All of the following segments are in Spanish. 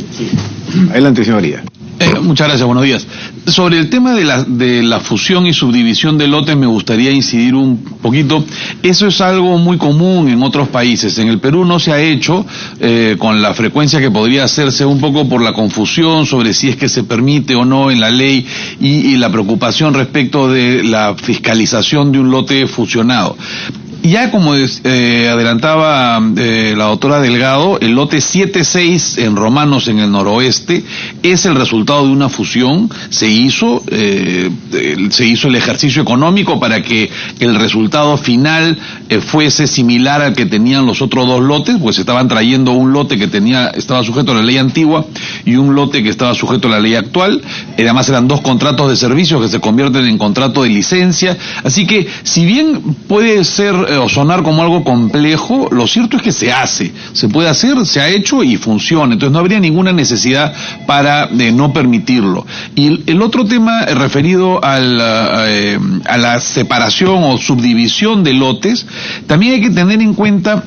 Sí. Adelante, señoría. Muchas gracias, buenos días. Sobre el tema de la fusión y subdivisión de lotes me gustaría incidir un poquito. Eso es algo muy común en otros países. En el Perú no se ha hecho con la frecuencia que podría hacerse, un poco por la confusión sobre si es que se permite o no en la ley y la preocupación respecto de la fiscalización de un lote fusionado. Ya como adelantaba la doctora Delgado, el lote 7-6 en Romanos, en el noroeste, es el resultado de una fusión. Se hizo el ejercicio económico para que el resultado final fuese similar al que tenían los otros dos lotes, pues estaban trayendo un lote que estaba sujeto a la ley antigua y un lote que estaba sujeto a la ley actual. Además eran dos contratos de servicios que se convierten en contrato de licencia. Así que, si bien puede ser o sonar como algo complejo, lo cierto es que se puede hacer, se ha hecho y funciona. Entonces no habría ninguna necesidad para no permitirlo. Y el otro tema referido a la separación o subdivisión de lotes, también hay que tener en cuenta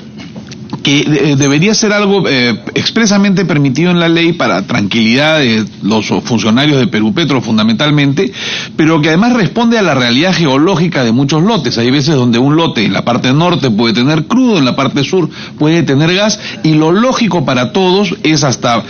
que debería ser algo expresamente permitido en la ley para tranquilidad de los funcionarios de Perupetro fundamentalmente, pero que además responde a la realidad geológica de muchos lotes. Hay veces donde un lote en la parte norte puede tener crudo, en la parte sur puede tener gas, y lo lógico para todos es hasta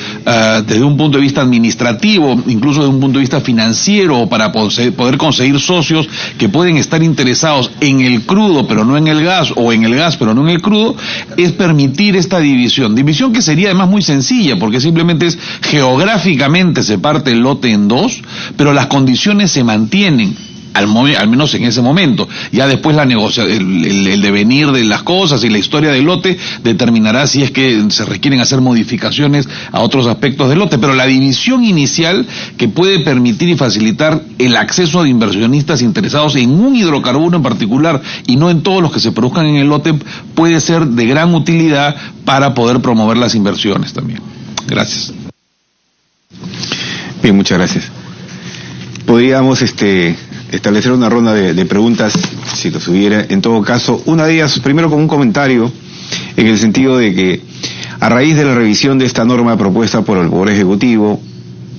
desde un punto de vista administrativo, incluso desde un punto de vista financiero, para poder conseguir socios que pueden estar interesados en el crudo pero no en el gas, o en el gas pero no en el crudo, es permitir esta división que sería además muy sencilla, porque simplemente es geográficamente se parte el lote en dos, pero las condiciones se mantienen, al menos en ese momento. Ya después el devenir de las cosas y la historia del lote determinará si es que se requieren hacer modificaciones a otros aspectos del lote, pero la división inicial, que puede permitir y facilitar el acceso de inversionistas interesados en un hidrocarburo en particular y no en todos los que se produzcan en el lote, puede ser de gran utilidad para poder promover las inversiones también. Gracias. Bien, muchas gracias. Podríamos establecer una ronda de preguntas, si los hubiera. En todo caso, una de ellas, primero con un comentario, en el sentido de que, a raíz de la revisión de esta norma propuesta por el Poder Ejecutivo,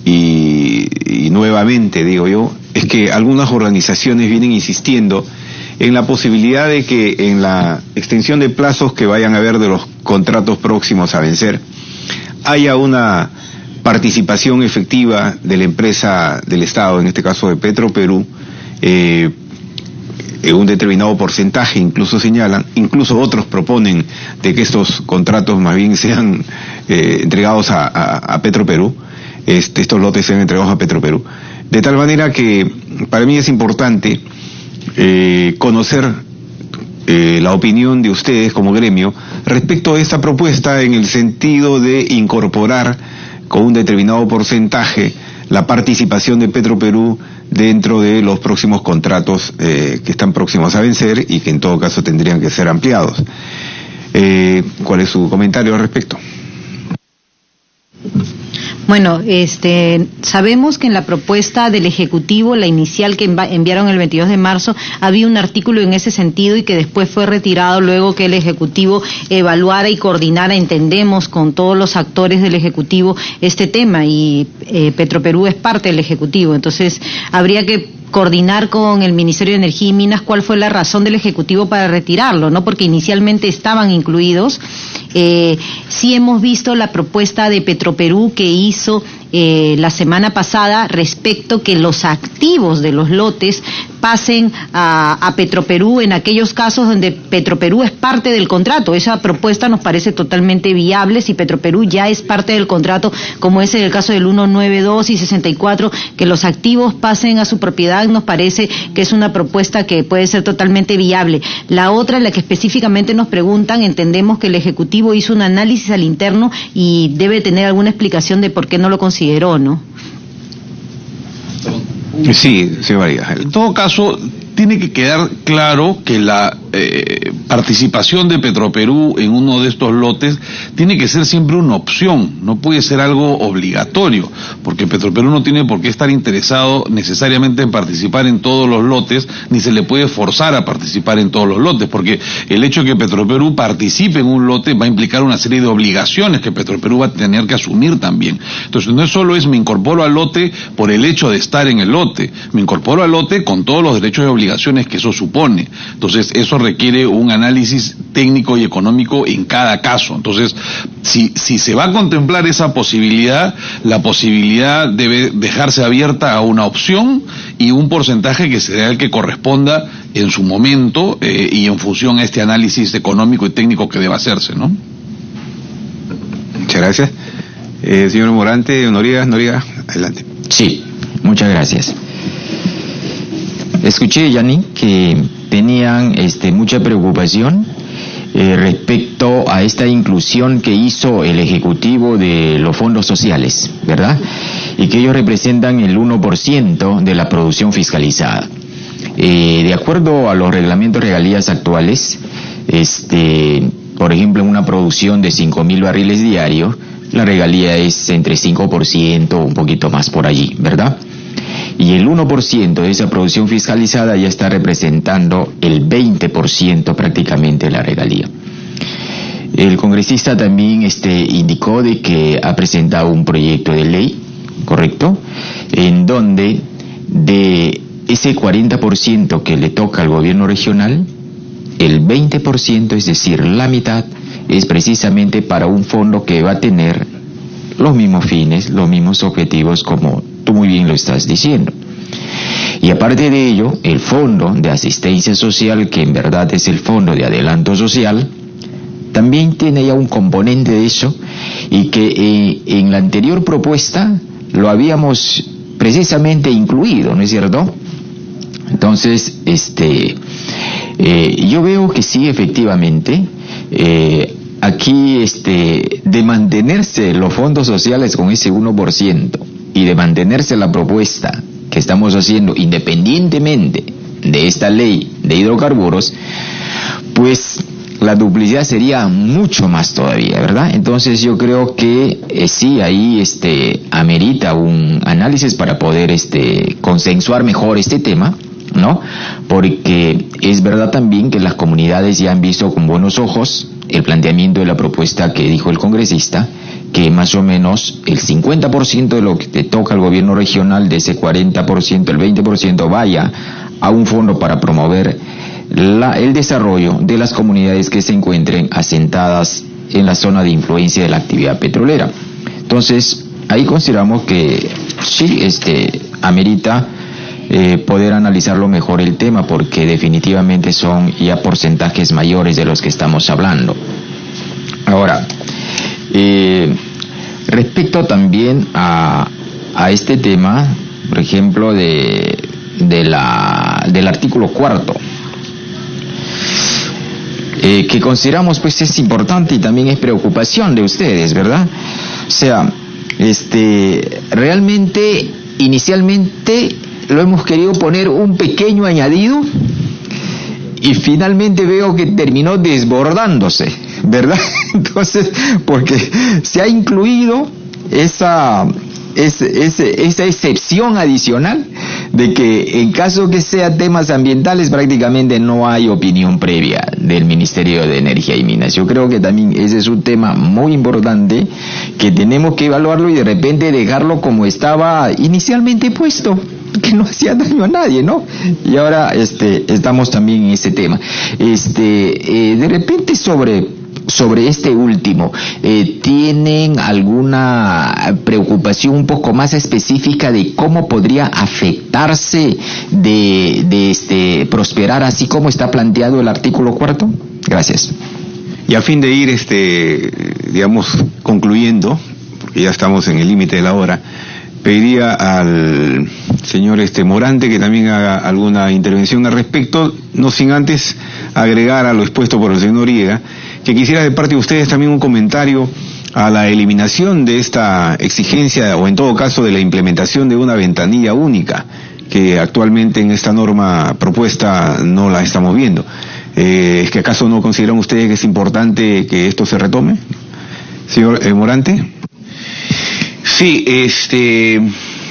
y nuevamente digo yo, es que algunas organizaciones vienen insistiendo en la posibilidad de que en la extensión de plazos que vayan a haber de los contratos próximos a vencer, haya una participación efectiva de la empresa del Estado, en este caso de Petroperú, en un determinado porcentaje. Incluso señalan, incluso otros proponen de que estos contratos más bien sean entregados a Petroperú, estos lotes sean entregados a Petroperú, de tal manera que para mí es importante conocer la opinión de ustedes como gremio respecto a esta propuesta, en el sentido de incorporar con un determinado porcentaje la participación de Petroperú dentro de los próximos contratos que están próximos a vencer y que en todo caso tendrían que ser ampliados. ¿Cuál es su comentario al respecto? Bueno, sabemos que en la propuesta del Ejecutivo, la inicial que enviaron el 22 de marzo, había un artículo en ese sentido y que después fue retirado luego que el Ejecutivo evaluara y coordinara, entendemos, con todos los actores del Ejecutivo este tema, y Petroperú es parte del Ejecutivo. Entonces habría que coordinar con el Ministerio de Energía y Minas cuál fue la razón del Ejecutivo para retirarlo, ¿no? Porque inicialmente estaban incluidos. Sí hemos visto la propuesta de Petroperú que hizo la semana pasada respecto que los activos de los lotes pasen a Petroperú en aquellos casos donde Petroperú es parte del contrato. Esa propuesta nos parece totalmente viable si Petroperú ya es parte del contrato, como es en el caso del 192 y 64, que los activos pasen a su propiedad. Nos parece que es una propuesta que puede ser totalmente viable. La otra, la que específicamente nos preguntan, entendemos que el Ejecutivo hizo un análisis al interno y debe tener alguna explicación de por qué no lo consideró, ¿no? Sí, señor María. En todo caso, tiene que quedar claro que participación de Petroperú en uno de estos lotes tiene que ser siempre una opción, no puede ser algo obligatorio, porque Petroperú no tiene por qué estar interesado necesariamente en participar en todos los lotes, ni se le puede forzar a participar en todos los lotes, porque el hecho de que Petroperú participe en un lote va a implicar una serie de obligaciones que Petroperú va a tener que asumir también. Entonces no es solo me incorporo al lote por el hecho de estar en el lote, me incorporo al lote con todos los derechos y obligaciones que eso supone. Entonces eso requiere un análisis técnico y económico en cada caso. Entonces, si se va a contemplar esa posibilidad, la posibilidad debe dejarse abierta a una opción y un porcentaje que será el que corresponda en su momento y en función a este análisis económico y técnico que deba hacerse, ¿no? Muchas gracias. Señor Morante, Noriega, adelante. Sí, muchas gracias. Escuché, Yanni, que tenían mucha preocupación respecto a esta inclusión que hizo el Ejecutivo de los fondos sociales, ¿verdad? Y que ellos representan el 1% de la producción fiscalizada. De acuerdo a los reglamentos regalías actuales, por ejemplo, en una producción de 5.000 barriles diarios, la regalía es entre 5%, un poquito más por allí, ¿verdad? Y el 1% de esa producción fiscalizada ya está representando el 20% prácticamente de la regalía. El congresista también indicó de que ha presentado un proyecto de ley, ¿correcto?, en donde de ese 40% que le toca al gobierno regional, el 20%, es decir, la mitad, es precisamente para un fondo que va a tener los mismos fines, los mismos objetivos, como tú muy bien lo estás diciendo. Y aparte de ello, el fondo de asistencia social, que en verdad es el fondo de adelanto social, también tiene ya un componente de eso, y que en la anterior propuesta lo habíamos precisamente incluido, ¿no es cierto? Entonces, yo veo que sí, efectivamente, aquí de mantenerse los fondos sociales con ese 1% y de mantenerse la propuesta que estamos haciendo independientemente de esta ley de hidrocarburos, pues la duplicidad sería mucho más todavía, ¿verdad? Entonces yo creo que sí, ahí amerita un análisis para poder consensuar mejor este tema, ¿no? Porque es verdad también que las comunidades ya han visto con buenos ojos el planteamiento de la propuesta que dijo el congresista, que más o menos el 50% de lo que te toca al gobierno regional, de ese 40%, el 20% vaya a un fondo para promover el desarrollo de las comunidades que se encuentren asentadas en la zona de influencia de la actividad petrolera. Entonces, ahí consideramos que sí, amerita poder analizarlo mejor el tema, porque definitivamente son ya porcentajes mayores de los que estamos hablando. Ahora, respecto también a este tema, por ejemplo, del artículo 4, que consideramos pues es importante y también es preocupación de ustedes, ¿verdad? O sea, realmente inicialmente lo hemos querido poner un pequeño añadido y finalmente veo que terminó desbordándose, ¿verdad? Entonces, porque se ha incluido esa excepción adicional de que en caso que sea temas ambientales prácticamente no hay opinión previa del Ministerio de Energía y Minas. Yo creo que también ese es un tema muy importante que tenemos que evaluarlo y de repente dejarlo como estaba inicialmente puesto, que no hacía daño a nadie, ¿no? Y ahora estamos también en ese tema. De repente sobre este último, ¿tienen alguna preocupación un poco más específica de cómo podría afectarse de prosperar así como está planteado el artículo 4? Gracias. Y a fin de ir, digamos, concluyendo, porque ya estamos en el límite de la hora, pediría al señor Morante que también haga alguna intervención al respecto, no sin antes agregar a lo expuesto por el señor Noriega, que quisiera de parte de ustedes también un comentario a la eliminación de esta exigencia, o en todo caso de la implementación de una ventanilla única, que actualmente en esta norma propuesta no la estamos viendo. ¿Es que acaso no consideran ustedes que es importante que esto se retome? Señor Morante. Sí,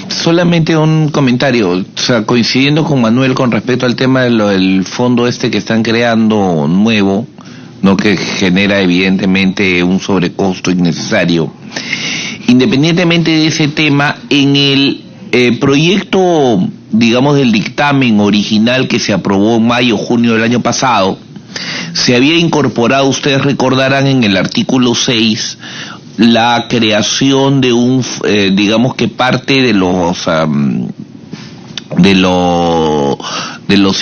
solamente un comentario, o sea, coincidiendo con Manuel con respecto al tema del fondo que están creando nuevo, no, que genera evidentemente un sobrecosto innecesario. Independientemente de ese tema, en el proyecto, digamos, del dictamen original que se aprobó en mayo, junio del año pasado, se había incorporado, ustedes recordarán, en el artículo 6, la creación de digamos que parte de los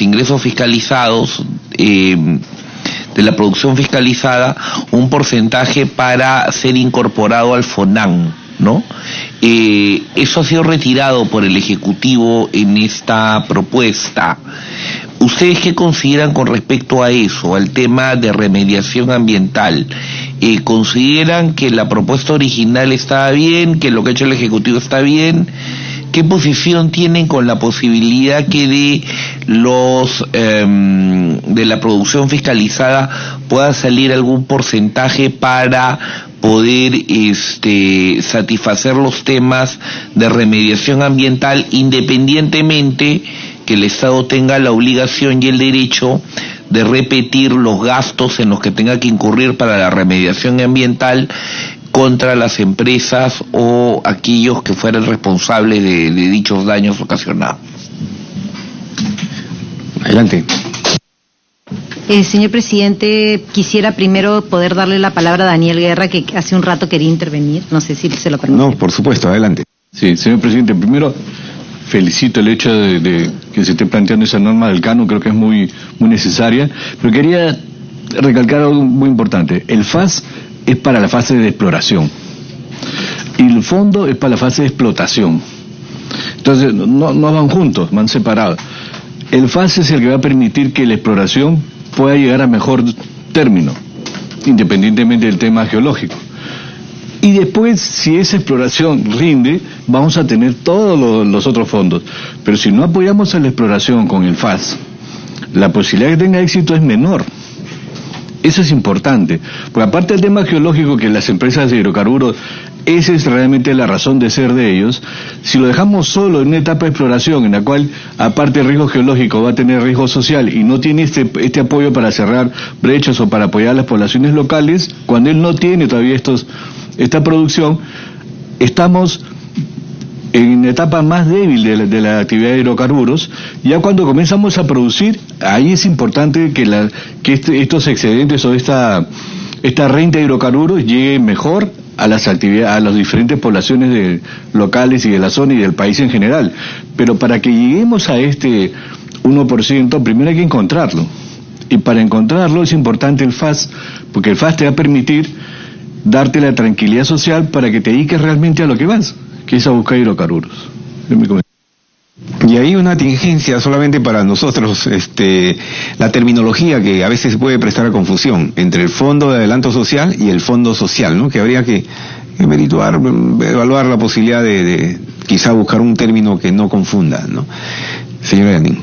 ingresos fiscalizados, de la producción fiscalizada, un porcentaje para ser incorporado al FONAN, ¿no? Eso ha sido retirado por el Ejecutivo en esta propuesta. ¿Ustedes qué consideran con respecto a eso, al tema de remediación ambiental? ¿Consideran que la propuesta original estaba bien, que lo que ha hecho el Ejecutivo está bien? ¿Qué posición tienen con la posibilidad que de la producción fiscalizada pueda salir algún porcentaje para poder satisfacer los temas de remediación ambiental, independientemente que el Estado tenga la obligación y el derecho de repetir los gastos en los que tenga que incurrir para la remediación ambiental contra las empresas o aquellos que fueran responsables de dichos daños ocasionados? Adelante. Señor presidente, quisiera primero poder darle la palabra a Daniel Guerra, que hace un rato quería intervenir. No sé si se lo permite. No, por supuesto, adelante. Sí, señor presidente, primero felicito el hecho de que se esté planteando esa norma del canon, creo que es muy necesaria, pero quería recalcar algo muy importante. El FAS es para la fase de exploración y el fondo es para la fase de explotación. Entonces no van juntos, van separados. El FAS es el que va a permitir que la exploración pueda llegar a mejor término, independientemente del tema geológico. Y después, si esa exploración rinde, vamos a tener todos los otros fondos. Pero si no apoyamos a la exploración con el FAS, la posibilidad de que tenga éxito es menor. Eso es importante, porque aparte del tema geológico, que las empresas de hidrocarburos, esa es realmente la razón de ser de ellos. Si lo dejamos solo en una etapa de exploración en la cual, aparte del riesgo geológico, va a tener riesgo social y no tiene este apoyo para cerrar brechas o para apoyar a las poblaciones locales, cuando él no tiene todavía esta producción, estamos en la etapa más débil de la actividad de hidrocarburos. Ya cuando comenzamos a producir, ahí es importante que estos excedentes o esta renta de hidrocarburos llegue mejor a las diferentes poblaciones locales y de la zona y del país en general. Pero para que lleguemos a este 1%, primero hay que encontrarlo. Y para encontrarlo es importante el FAS, porque el FAS te va a permitir darte la tranquilidad social para que te dediques realmente a lo que vas, que es a buscar hidrocarburos. Y hay una tingencia solamente para nosotros, la terminología que a veces puede prestar a confusión entre el Fondo de Adelanto Social y el Fondo Social, ¿no? Que habría que evaluar la posibilidad de quizá buscar un término que no confunda, ¿no? Señora Yanin.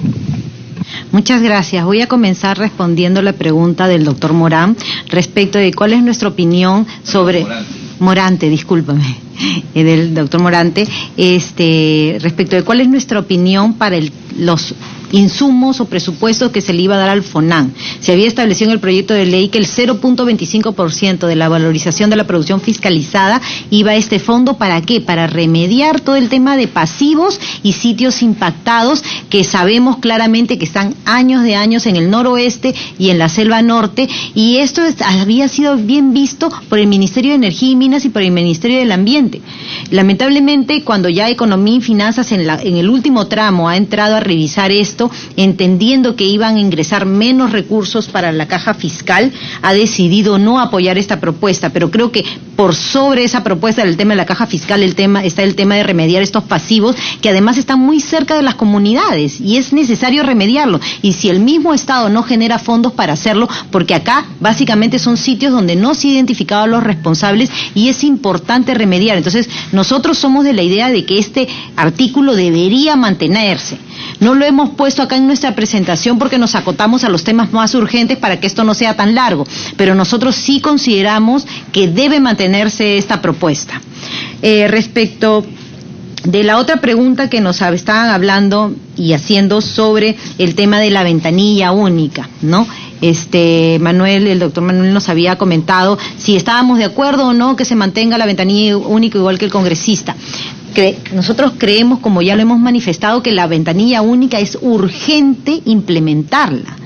Muchas gracias. Voy a comenzar respondiendo la pregunta del doctor Morán respecto de cuál es nuestra opinión sobre... Morante, discúlpame, del doctor Morante, respecto de cuál es nuestra opinión para los insumos o presupuestos que se le iba a dar al FONAN. Se había establecido en el proyecto de ley que el 0.25% de la valorización de la producción fiscalizada iba a este fondo. ¿Para qué? Para remediar todo el tema de pasivos y sitios impactados que sabemos claramente que están años de años en el noroeste y en la selva norte, y esto había sido bien visto por el Ministerio de Energía y Minas y por el Ministerio del Ambiente. Lamentablemente, cuando ya Economía y Finanzas en el último tramo ha entrado a revisar esto, entendiendo que iban a ingresar menos recursos para la caja fiscal, ha decidido no apoyar esta propuesta. Pero creo que por sobre esa propuesta del tema de la caja fiscal está el tema de remediar estos pasivos que además están muy cerca de las comunidades y es necesario remediarlo. Y si el mismo Estado no genera fondos para hacerlo, porque acá básicamente son sitios donde no se han identificado a los responsables y es importante remediar. Entonces nosotros somos de la idea de que este artículo debería mantenerse. No lo hemos puesto acá en nuestra presentación porque nos acotamos a los temas más urgentes para que esto no sea tan largo, pero nosotros sí consideramos que debe mantenerse esta propuesta. Respecto de la otra pregunta que nos estaban hablando y haciendo sobre el tema de la ventanilla única, ¿no? El doctor Manuel nos había comentado si estábamos de acuerdo o no que se mantenga la ventanilla única igual que el congresista. Nosotros creemos, como ya lo hemos manifestado, que la ventanilla única es urgente implementarla.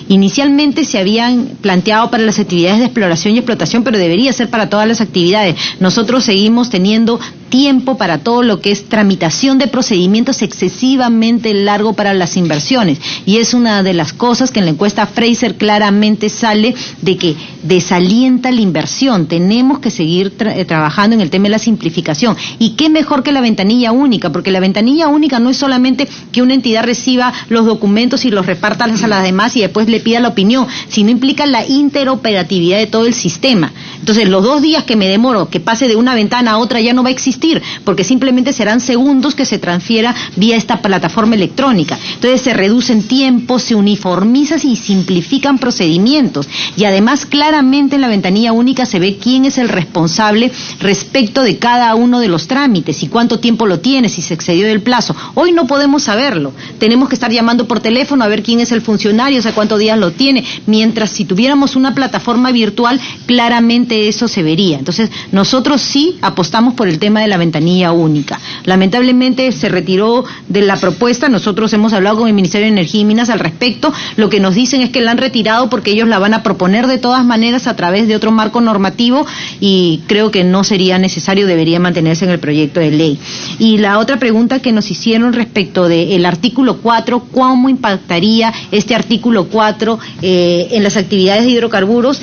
Inicialmente se habían planteado para las actividades de exploración y explotación, pero debería ser para todas las actividades. Nosotros seguimos teniendo tiempo para todo lo que es tramitación de procedimientos excesivamente largo para las inversiones, y es una de las cosas que en la encuesta Fraser claramente sale de que desalienta la inversión. Tenemos que seguir trabajando en el tema de la simplificación, y qué mejor que la ventanilla única, porque la ventanilla única no es solamente que una entidad reciba los documentos y los reparta a las demás y después le pida la opinión, sino implica la interoperatividad de todo el sistema. Entonces, los 2 días que me demoro que pase de una ventana a otra ya no va a existir, porque simplemente serán segundos que se transfiera vía esta plataforma electrónica. Entonces, se reducen tiempos, se uniformizan y simplifican procedimientos. Y además, claramente en la ventanilla única se ve quién es el responsable respecto de cada uno de los trámites y cuánto tiempo lo tiene, si se excedió del plazo. Hoy no podemos saberlo. Tenemos que estar llamando por teléfono a ver quién es el funcionario, o sea, cuántos días lo tiene. Mientras si tuviéramos una plataforma virtual, claramente eso se vería. Entonces, nosotros sí apostamos por el tema de la ventanilla única. Lamentablemente se retiró de la propuesta. Nosotros hemos hablado con el Ministerio de Energía y Minas al respecto. Lo que nos dicen es que la han retirado porque ellos la van a proponer de todas maneras a través de otro marco normativo, y creo que no sería necesario, debería mantenerse en el proyecto de ley. Y la otra pregunta que nos hicieron respecto del artículo 4, ¿cómo impactaría este artículo 4 en las actividades de hidrocarburos?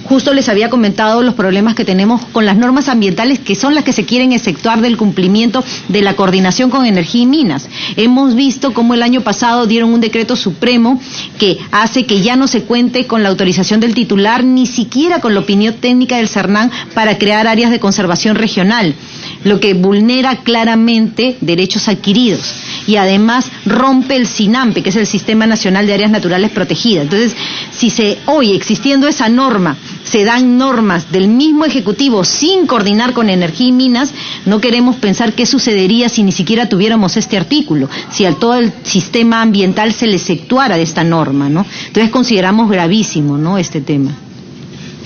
Justo les había comentado los problemas que tenemos con las normas ambientales, que son las que se quieren exceptuar del cumplimiento de la coordinación con Energía y Minas. Hemos visto cómo el año pasado dieron un decreto supremo que hace que ya no se cuente con la autorización del titular, ni siquiera con la opinión técnica del CERNAN para crear áreas de conservación regional, lo que vulnera claramente derechos adquiridos y además rompe el SINAMPE, que es el Sistema Nacional de Áreas Naturales Protegidas. Entonces, si hoy existiendo esa norma, se dan normas del mismo Ejecutivo sin coordinar con Energía y Minas, no queremos pensar qué sucedería si ni siquiera tuviéramos este artículo, si a todo el sistema ambiental se le exceptuara de esta norma, ¿no? Entonces consideramos gravísimo, ¿no?, este tema.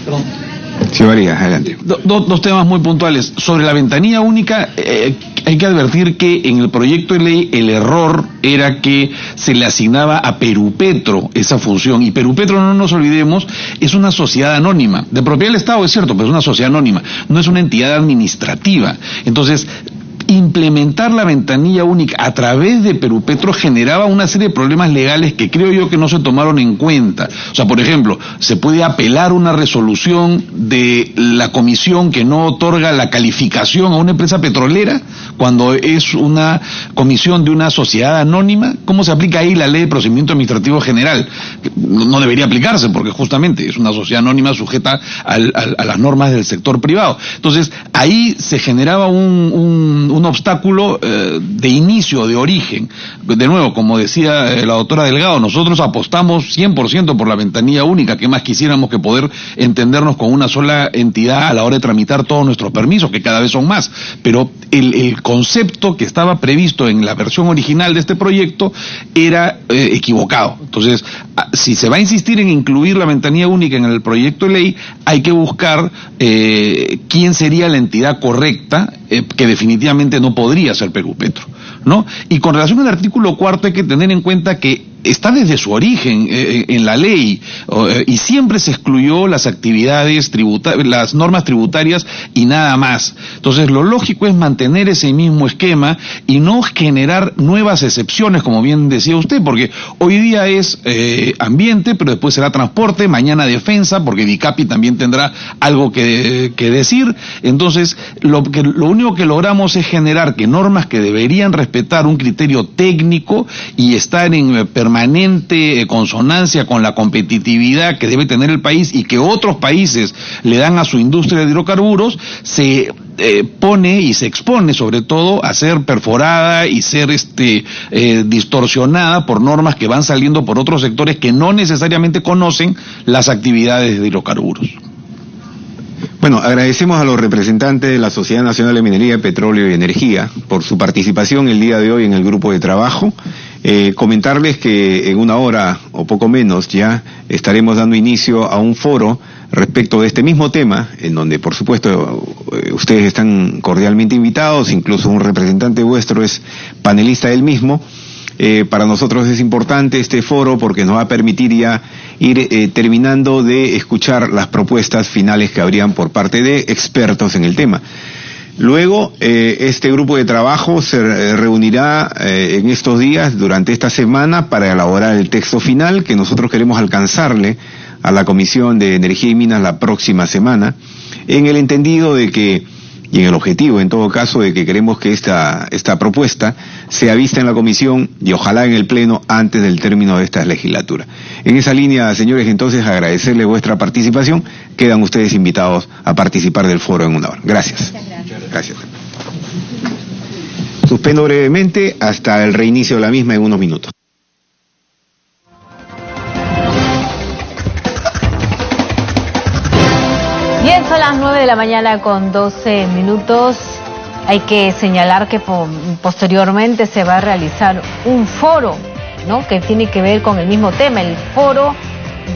Perdón. Sí, María, adelante. Dos temas muy puntuales. Sobre la ventanilla única, hay que advertir que en el proyecto de ley el error era que se le asignaba a Perupetro esa función, y Perupetro, no nos olvidemos, es una sociedad anónima, de propiedad del Estado, es cierto, pero es una sociedad anónima, no es una entidad administrativa. Entonces, implementar la ventanilla única a través de Perupetro generaba una serie de problemas legales que creo yo que no se tomaron en cuenta. O sea, por ejemplo, se puede apelar una resolución de la comisión que no otorga la calificación a una empresa petrolera cuando es una comisión de una sociedad anónima. ¿Cómo se aplica ahí la ley de procedimiento administrativo general? No debería aplicarse porque justamente es una sociedad anónima sujeta a las normas del sector privado. Entonces, ahí se generaba un obstáculo de inicio, de origen. De nuevo, como decía la doctora Delgado, nosotros apostamos 100% por la ventanilla única. ¿Qué más quisiéramos que poder entendernos con una sola entidad a la hora de tramitar todos nuestros permisos, que cada vez son más? Pero el concepto que estaba previsto en la versión original de este proyecto era equivocado. Entonces, si se va a insistir en incluir la ventanilla única en el proyecto de ley, hay que buscar quién sería la entidad correcta, que definitivamente no podría ser Perupetro, ¿no? Y con relación al artículo 4 hay que tener en cuenta que está desde su origen en la ley, y siempre se excluyó las actividades las normas tributarias y nada más. Entonces, lo lógico es mantener ese mismo esquema y no generar nuevas excepciones, como bien decía usted, porque hoy día es ambiente, pero después será transporte, mañana defensa, porque DICAPI también tendrá algo que decir. Entonces, lo único que logramos es generar que normas que deberían respetar un criterio técnico y estar en permanente consonancia con la competitividad que debe tener el país y que otros países le dan a su industria de hidrocarburos, se pone y se expone sobre todo a ser perforada y ser distorsionada por normas que van saliendo por otros sectores que no necesariamente conocen las actividades de hidrocarburos. Bueno, agradecemos a los representantes de la Sociedad Nacional de Minería, Petróleo y Energía por su participación el día de hoy en el grupo de trabajo. Comentarles que en una hora o poco menos ya estaremos dando inicio a un foro respecto de este mismo tema, en donde por supuesto ustedes están cordialmente invitados, incluso un representante vuestro es panelista del mismo. Para nosotros es importante este foro porque nos va a permitir ya ir terminando de escuchar las propuestas finales que habrían por parte de expertos en el tema. Luego, este grupo de trabajo se reunirá en estos días, durante esta semana, para elaborar el texto final que nosotros queremos alcanzarle a la Comisión de Energía y Minas la próxima semana, en el entendido de que, y en el objetivo, en todo caso, de que queremos que esta propuesta sea vista en la comisión y ojalá en el pleno antes del término de esta legislatura. En esa línea, señores, entonces agradecerle vuestra participación. Quedan ustedes invitados a participar del foro en una hora. Gracias. Gracias. Suspendo brevemente hasta el reinicio de la misma en unos minutos. Bien, son las 9 de la mañana con 12 minutos. Hay que señalar que posteriormente se va a realizar un foro, ¿no?, que tiene que ver con el mismo tema, el foro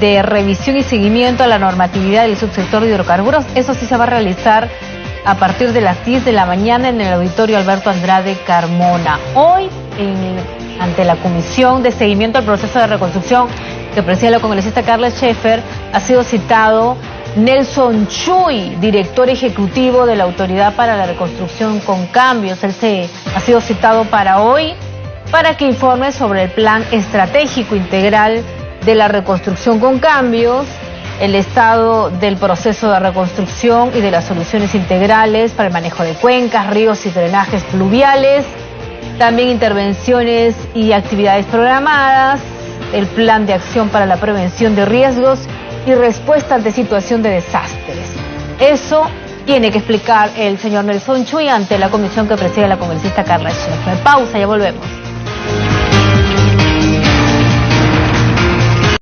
de revisión y seguimiento a la normatividad del subsector de hidrocarburos. Eso sí se va a realizar a partir de las 10 de la mañana en el auditorio Alberto Andrade Carmona. Hoy, ante la Comisión de Seguimiento al Proceso de Reconstrucción que preside la congresista Carla Schaefer, ha sido citado Nelson Chuy, director ejecutivo de la Autoridad para la Reconstrucción con Cambios. Él ha sido citado para hoy para que informe sobre el plan estratégico integral de la reconstrucción con cambios, el estado del proceso de reconstrucción y de las soluciones integrales para el manejo de cuencas, ríos y drenajes pluviales, también intervenciones y actividades programadas, el plan de acción para la prevención de riesgos y respuesta ante situación de desastres. Eso tiene que explicar el señor Nelson Chuy ante la comisión que preside la congresista Carla Schaefer. Pausa, ya volvemos.